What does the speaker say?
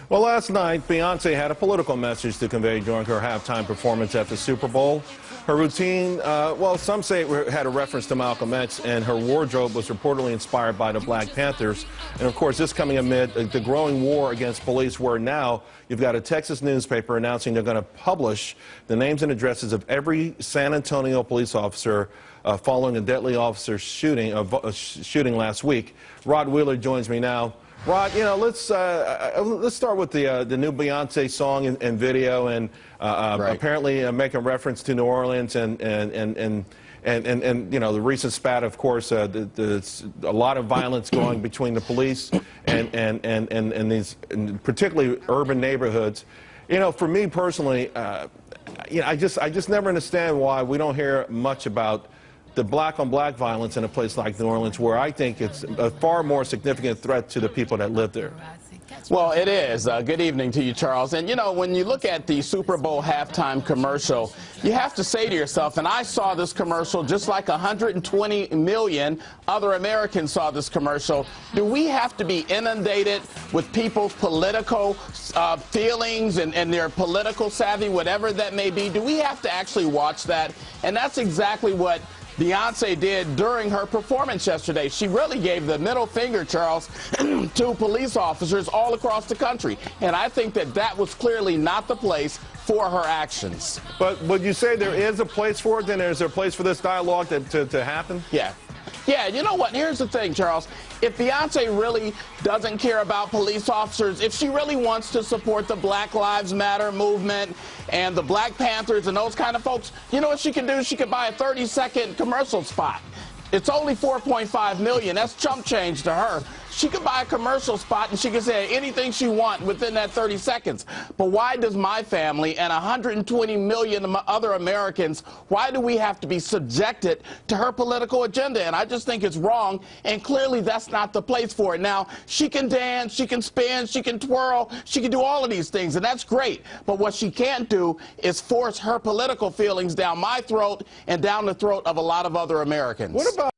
Well, last night, Beyonce had a political message to convey during her halftime performance at the Super Bowl. Her routine, well, some say it had a reference to Malcolm X, and her wardrobe was reportedly inspired by the Black Panthers. And, of course, this coming amid the growing war against police, where now you've got a Texas newspaper announcing they're going to publish the names and addresses of every San Antonio police officer following a deadly officer shooting last week. Rod Wheeler joins me now. Rod, you know, let's start with the new Beyonce song and video, and right. Apparently making reference to New Orleans and you know, the recent spat. Of course, there's a lot of violence going between the police and these particularly urban neighborhoods. You know, for me personally, you know, I just never understand why we don't hear much about the black-on-black violence in a place like New Orleans, where I think it's a far more significant threat to the people that live there. Well, it is. Good evening to you, Charles. And, you know, when you look at the Super Bowl halftime commercial, you have to say to yourself, and I saw this commercial just like 120 million other Americans saw this commercial, do we have to be inundated with people's political feelings and their political savvy, whatever that may be? Do we have to actually watch that? And that's exactly what Beyonce did during her performance yesterday. She really gave the middle finger, Charles, to police officers all across the country. And I think that that was clearly not the place for her actions. But would you say there is a place for it? Then is there a place for this dialogue to happen? Yeah. Yeah, you know what? Here's the thing, Charles. If Beyonce really doesn't care about police officers, if she really wants to support the Black Lives Matter movement and the Black Panthers and those kind of folks, you know what she can do? She could buy a 30-second commercial spot. It's only $4.5 million. That's chump change to her. She could buy a commercial spot and she can say anything she wants within that 30 seconds. But why does my family and 120 million other Americans, why do we have to be subjected to her political agenda? And I just think it's wrong, and clearly that's not the place for it. Now, she can dance, she can spin, she can twirl, she can do all of these things, and that's great. But what she can't do is force her political feelings down my throat and down the throat of a lot of other Americans. What about